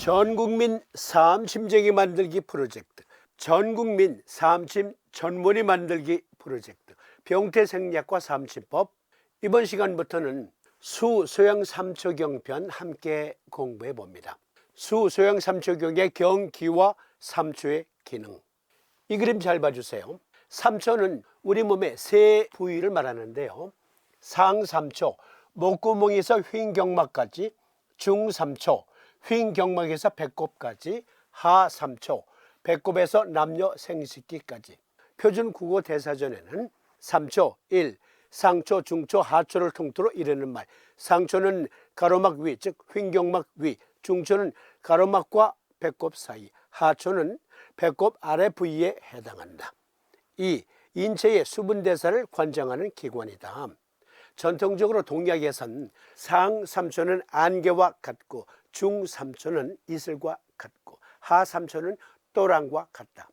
전국민 사암심정이 만들기 프로젝트, 전국민 사암심 전문의 만들기 프로젝트, 병태생리학과 사암심법. 이번 시간부터는 수소형 삼초경편 함께 공부해 봅니다. 수소형 삼초경의 경기와 삼초의 기능. 이 그림 잘 봐주세요. 삼초는 우리 몸의 세 부위를 말하는데요. 상삼초, 목구멍에서 횡경막까지, 중삼초, 횡경막에서 배꼽까지, 하삼초, 배꼽에서 남녀 생식기까지. 표준 국어 대사전에는 삼초 1, 상초, 중초, 하초를 통틀어 이르는 말. 상초는 가로막 위, 즉 횡경막 위, 중초는 가로막과 배꼽 사이, 하초는 배꼽 아래 부위에 해당한다. 2. 인체의 수분 대사를 관장하는 기관이다. 전통적으로 동약에선 상삼초는 안개와 같고, 중삼초는 이슬과 같고, 하삼초는 또랑과 같다.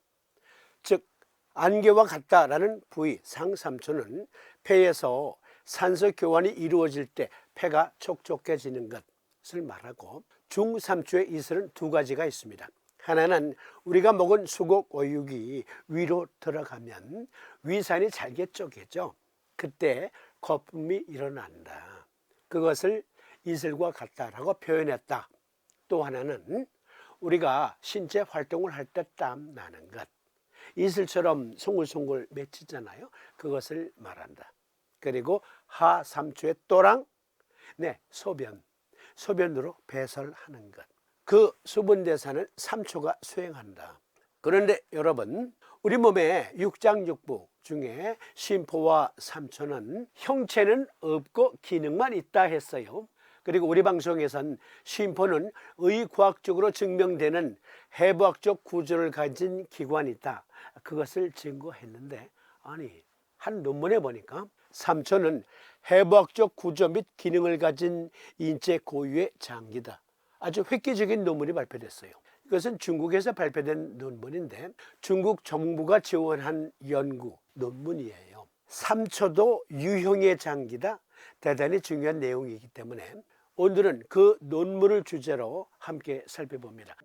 즉 안개와 같다라는 부위 상삼초는 폐에서 산소 교환이 이루어질 때 폐가 촉촉해지는 것을 말하고, 중삼초의 이슬은 두 가지가 있습니다. 하나는 우리가 먹은 수곡 어육이 위로 들어가면 위산이 잘게 쪼개져. 그때 거품이 일어난다. 그것을 이슬과 같다라고 표현했다. 또 하나는 우리가 신체 활동을 할 때 땀 나는 것, 이슬처럼 송글송글 맺히잖아요. 그것을 말한다. 그리고 하삼초의 또랑, 소변으로 배설하는 것. 그 수분대사는 삼초가 수행한다. 그런데 여러분, 우리 몸의 육장육부 중에 심포와 삼초는 형체는 없고 기능만 있다 했어요. 그리고 우리 방송에선 심포는 의과학적으로 증명되는 해부학적 구조를 가진 기관이다, 그것을 증거했는데, 아니, 한 논문에 보니까 삼초는 해부학적 구조 및 기능을 가진 인체 고유의 장기다. 아주 획기적인 논문이 발표됐어요. 이것은 중국에서 발표된 논문인데 중국 정부가 지원한 연구 논문이에요. 삼초도 유형의 장기다. 대단히 중요한 내용이기 때문에 오늘은 그 논문을 주제로 함께 살펴봅니다.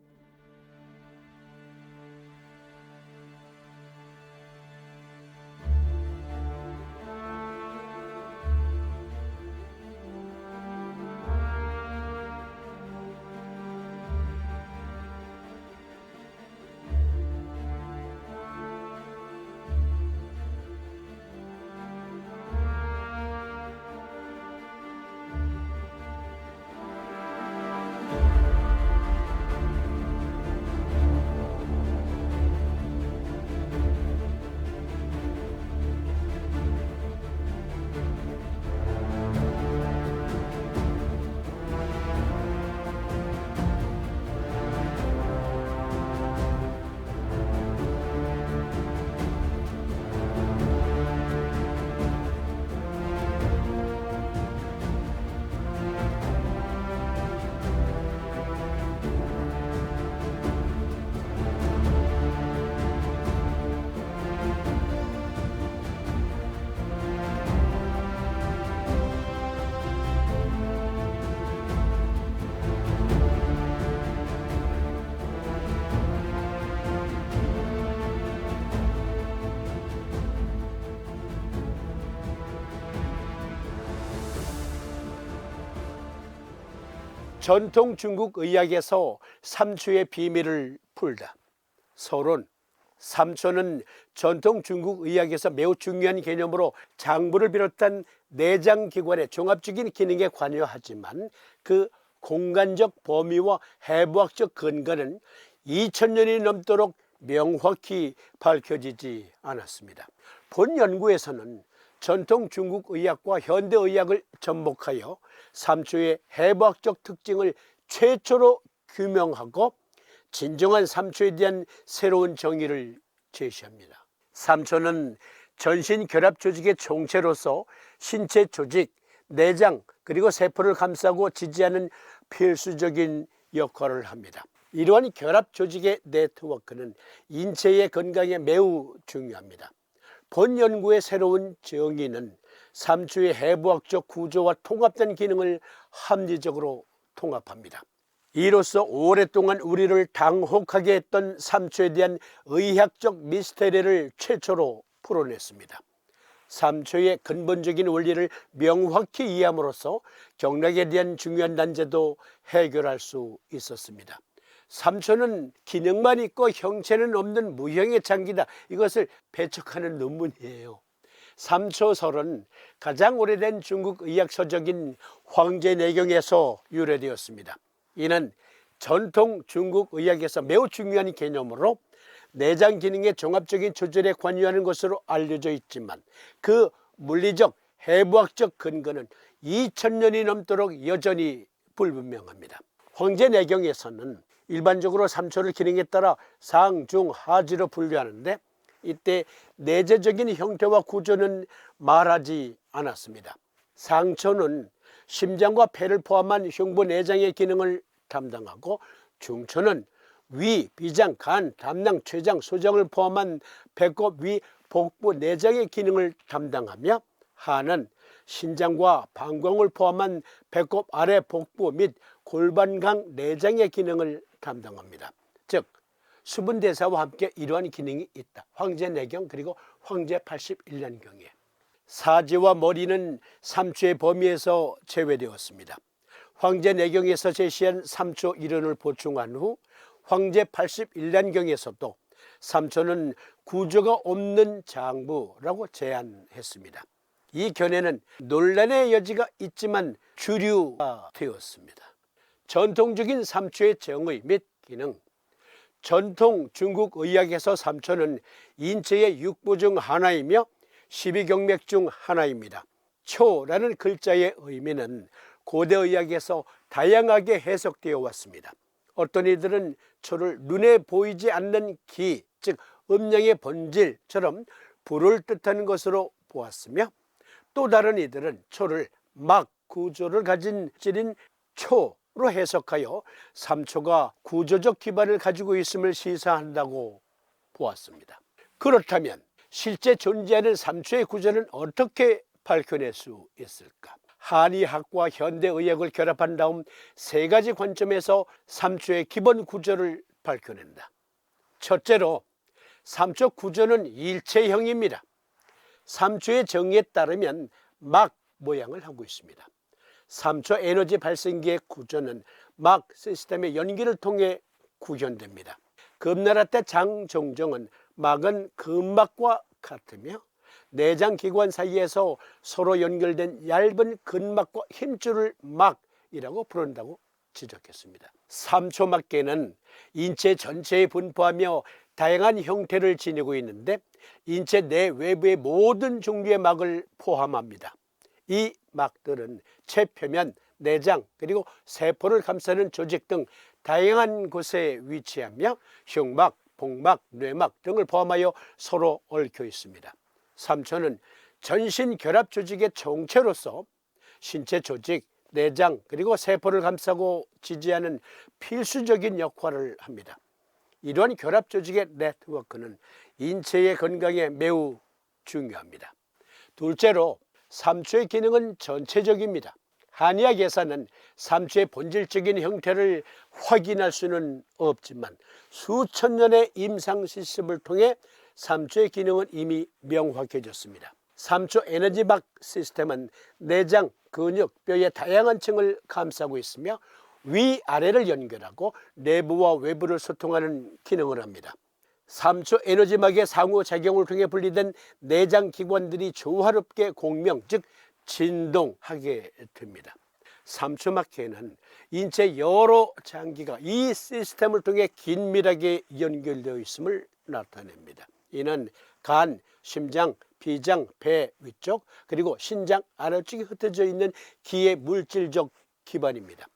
전통 중국 의학에서 삼초의 비밀을 풀다. 서론. 삼초는 전통 중국 의학에서 매우 중요한 개념으로 장부를 비롯한 내장기관의 종합적인 기능에 관여하지만 그 공간적 범위와 해부학적 근거는 2000년이 넘도록 명확히 밝혀지지 않았습니다. 본 연구에서는 전통 중국 의학과 현대 의학을 접목하여 삼초의 해부학적 특징을 최초로 규명하고 진정한 삼초에 대한 새로운 정의를 제시합니다. 삼초는 전신 결합 조직의 총체로서 신체 조직, 내장 그리고 세포를 감싸고 지지하는 필수적인 역할을 합니다. 이러한 결합 조직의 네트워크는 인체의 건강에 매우 중요합니다. 본 연구의 새로운 정의는 삼초의 해부학적 구조와 통합된 기능을 합리적으로 통합합니다. 이로써 오랫동안 우리를 당혹하게 했던 삼초에 대한 의학적 미스테리를 최초로 풀어냈습니다. 삼초의 근본적인 원리를 명확히 이해함으로써 경락에 대한 중요한 난제도 해결할 수 있었습니다. 삼초는 기능만 있고 형체는 없는 무형의 장기다. 이것을 배척하는 논문이에요. 삼초설은 가장 오래된 중국 의학 서적인 황제내경에서 유래되었습니다. 이는 전통 중국 의학에서 매우 중요한 개념으로 내장 기능의 종합적인 조절에 관여하는 것으로 알려져 있지만 그 물리적, 해부학적 근거는 2000년이 넘도록 여전히 불분명합니다. 황제내경에서는 일반적으로 삼초를 기능에 따라 상, 중, 하지로 분류하는데 이때 내재적인 형태와 구조는 말하지 않았습니다. 상초는 심장과 폐를 포함한 흉부 내장의 기능을 담당하고, 중초는 위, 비장, 간, 담낭, 췌장, 소장을 포함한 배꼽 위, 복부 내장의 기능을 담당하며, 하는 신장과 방광을 포함한 배꼽 아래 복부 및 골반강 내장의 기능을 담당합니다. 즉 수분대사와 함께 이러한 기능이 있다. 황제내경 그리고 황제 81년경에 사지와 머리는 삼초의 범위에서 제외되었습니다. 황제내경에서 제시한 삼초 이론을 보충한 후 황제 81년경에서도 삼초는 구조가 없는 장부라고 제안했습니다. 이 견해는 논란의 여지가 있지만 주류가 되었습니다. 전통적인 삼초의 정의 및 기능. 전통 중국 의학에서 삼초는 인체의 육부 중 하나이며 12경맥 중 하나입니다. 초라는 글자의 의미는 고대 의학에서 다양하게 해석되어 왔습니다. 어떤 이들은 초를 눈에 보이지 않는 기, 즉 음양의 본질처럼 불을 뜻하는 것으로 보았으며, 또 다른 이들은 초를 막 구조를 가진 찔인 초로 해석하여 삼초가 구조적 기반을 가지고 있음을 시사한다고 보았습니다. 그렇다면 실제 존재하는 삼초의 구조는 어떻게 밝혀낼 수 있을까? 한의학과 현대의학을 결합한 다음 세 가지 관점에서 삼초의 기본 구조를 밝혀낸다. 첫째로, 삼초 구조는 일체형입니다. 삼초의 정의에 따르면 막 모양을 하고 있습니다. 삼초 에너지 발생기의 구조는 막 시스템의 연기를 통해 구현됩니다. 금나라 때 장종정은 막은 근막과 같으며 내장기관 사이에서 서로 연결된 얇은 근막과 힘줄을 막이라고 부른다고 지적했습니다. 삼초막계는 인체 전체에 분포하며 다양한 형태를 지니고 있는데 인체 내 외부의 모든 종류의 막을 포함합니다. 이 막들은 체표면, 내장, 그리고 세포를 감싸는 조직 등 다양한 곳에 위치하며 흉막, 복막, 뇌막 등을 포함하여 서로 얽혀 있습니다. 삼초는 전신 결합 조직의 총체로서 신체 조직, 내장, 그리고 세포를 감싸고 지지하는 필수적인 역할을 합니다. 이러한 결합 조직의 네트워크는 인체의 건강에 매우 중요합니다. 둘째로, 삼초의 기능은 전체적입니다. 한의학에서는 삼초의 본질적인 형태를 확인할 수는 없지만 수천 년의 임상 실습을 통해 삼초의 기능은 이미 명확해졌습니다. 삼초 에너지막 시스템은 내장, 근육, 뼈의 다양한 층을 감싸고 있으며 위아래를 연결하고 내부와 외부를 소통하는 기능을 합니다. 삼초 에너지막의 상호작용을 통해 분리된 내장기관들이 조화롭게 공명, 즉 진동하게 됩니다. 삼초막계는 인체 여러 장기가 이 시스템을 통해 긴밀하게 연결되어 있음을 나타냅니다. 이는 간, 심장, 비장, 배 위쪽, 그리고 신장 아래쪽에 흩어져 있는 기의 물질적 기반입니다.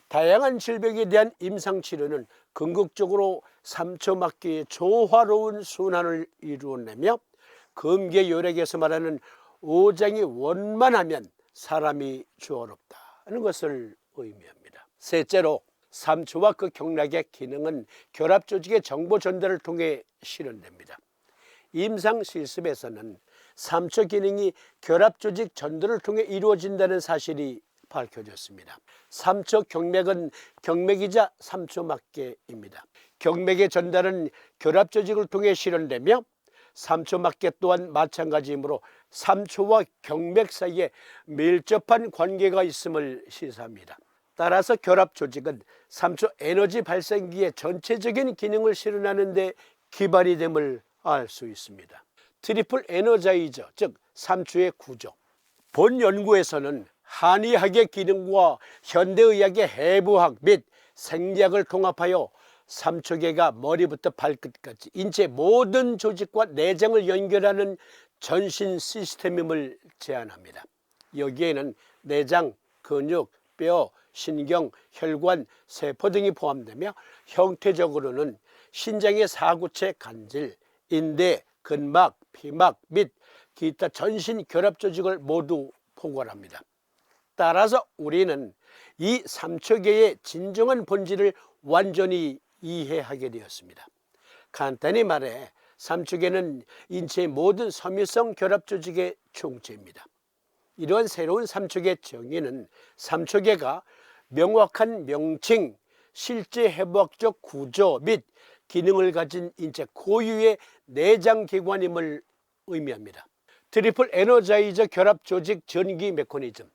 다양한 질병에 대한 임상치료는 궁극적으로 삼초막계의 조화로운 순환을 이루어내며 금계요лек에서 말하는 오장이 원만하면 사람이 조화롭다는 것을 의미합니다. 셋째로, 삼초와 그 경락의 기능은 결합 조직의 정보 전달을 통해 실현됩니다. 임상 실습에서는 삼초 기능이 결합 조직 전달을 통해 이루어진다는 사실이 밝혀졌습니다. 삼초 경맥은 경맥이자 삼초막계입니다. 경맥의 전달은 결합조직을 통해 실현되며 삼초막계 또한 마찬가지이므로 삼초와 경맥 사이에 밀접한 관계가 있음을 시사합니다. 따라서 결합조직은 삼초 에너지 발생기의 전체적인 기능을 실현하는 데 기반이 됨을 알 수 있습니다. 트리플 에너자이저, 즉 삼초의 구조. 본 연구에서는 한의학의 기능과 현대의학의 해부학 및 생리학을 통합하여 삼초계가 머리부터 발끝까지 인체 모든 조직과 내장을 연결하는 전신 시스템임을 제안합니다. 여기에는 내장, 근육, 뼈, 신경, 혈관, 세포 등이 포함되며 형태적으로는 신장의 사구체 간질, 인대, 근막, 피막 및 기타 전신 결합 조직을 모두 포괄합니다. 따라서 우리는 이 삼초계의 진정한 본질을 완전히 이해하게 되었습니다. 간단히 말해 삼초계는 인체의 모든 섬유성 결합 조직의 총체입니다. 이러한 새로운 삼초계 정의는 삼초계가 명확한 명칭, 실제 해부학적 구조 및 기능을 가진 인체 고유의 내장기관임을 의미합니다. 트리플 에너자이저 결합 조직 전기 메커니즘.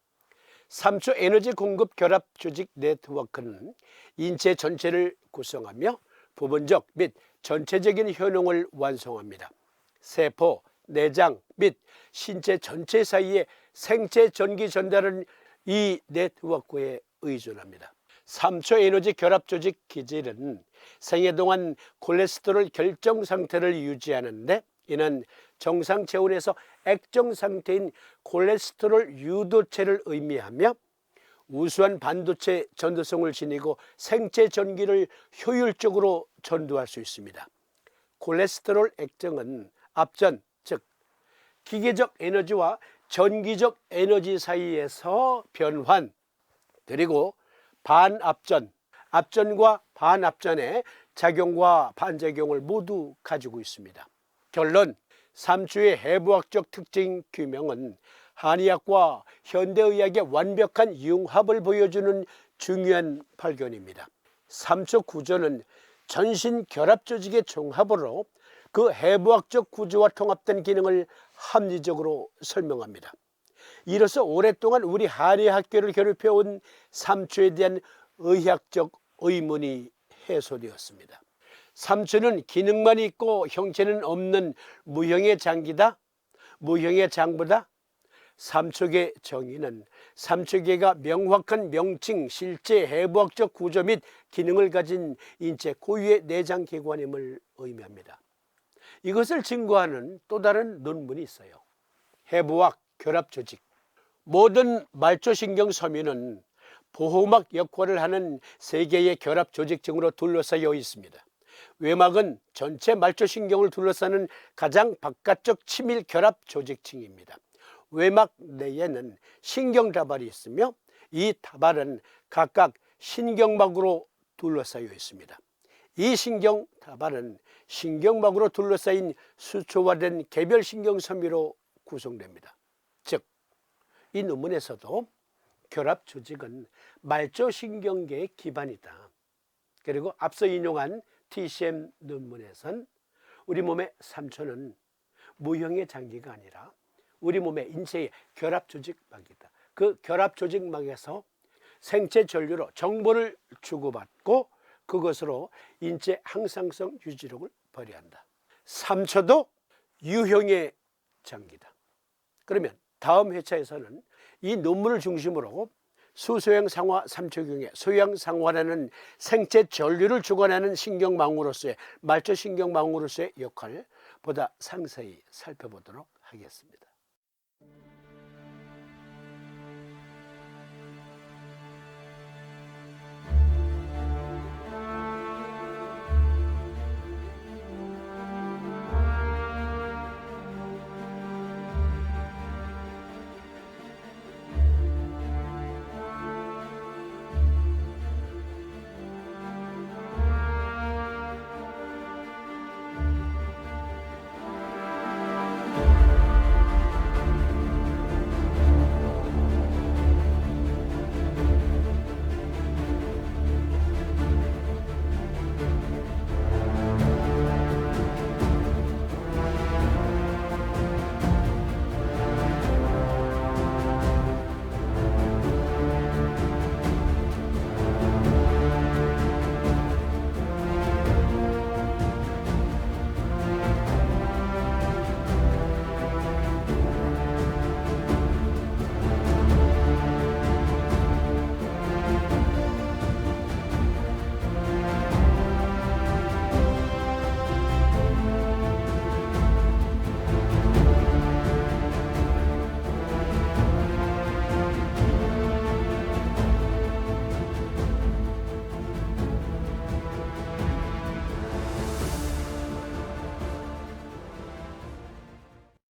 삼초 에너지 공급 결합 조직 네트워크는 인체 전체를 구성하며 부분적 및 전체적인 효능을 완성합니다. 세포, 내장 및 신체 전체 사이에 생체 전기 전달은 이 네트워크에 의존합니다. 삼초 에너지 결합 조직 기질은 생애 동안 콜레스테롤 결정 상태를 유지하는데 이는 정상 체온에서 액정 상태인 콜레스테롤 유도체를 의미하며 우수한 반도체 전도성을 지니고 생체 전기를 효율적으로 전도할 수 있습니다. 콜레스테롤 액정은 앞전, 즉 기계적 에너지와 전기적 에너지 사이에서 변환, 그리고 반압전, 앞전과 반압전의 작용과 반작용을 모두 가지고 있습니다. 결론, 삼초의 해부학적 특징 규명은 한의학과 현대의학의 완벽한 융합을 보여주는 중요한 발견입니다. 삼초 구조는 전신 결합 조직의 종합으로 그 해부학적 구조와 통합된 기능을 합리적으로 설명합니다. 이로써 오랫동안 우리 한의학계를 괴롭혀온 삼초에 대한 의학적 의문이 해소되었습니다. 삼초는 기능만 있고 형체는 없는 무형의 장기다, 무형의 장부다. 삼초계 정의는 삼초계가 명확한 명칭, 실제 해부학적 구조 및 기능을 가진 인체 고유의 내장기관임을 의미합니다. 이것을 증거하는 또 다른 논문이 있어요. 해부학 결합조직. 모든 말초신경 섬유는 보호막 역할을 하는 세 개의 결합조직층으로 둘러싸여 있습니다. 외막은 전체 말초신경을 둘러싸는 가장 바깥쪽 치밀 결합조직층입니다. 외막 내에는 신경다발이 있으며 이 다발은 각각 신경막으로 둘러싸여 있습니다. 이 신경다발은 신경막으로 둘러싸인 수초화된 개별 신경섬유로 구성됩니다. 즉, 이 논문에서도 결합조직은 말초신경계의 기반이다. 그리고 앞서 인용한 TCM 논문에선 우리 몸의 삼초는 무형의 장기가 아니라 우리 몸의 인체의 결합조직막이다. 그 결합조직막에서 생체 전류로 정보를 주고받고 그것으로 인체 항상성 유지력을 발휘한다. 삼초도 유형의 장기다. 그러면 다음 회차에서는 이 논문을 중심으로 수소형 상화 삼초경의 소형 상화라는 생체 전류를 주관하는 신경망으로서의 말초신경망으로서의 역할을 보다 상세히 살펴보도록 하겠습니다.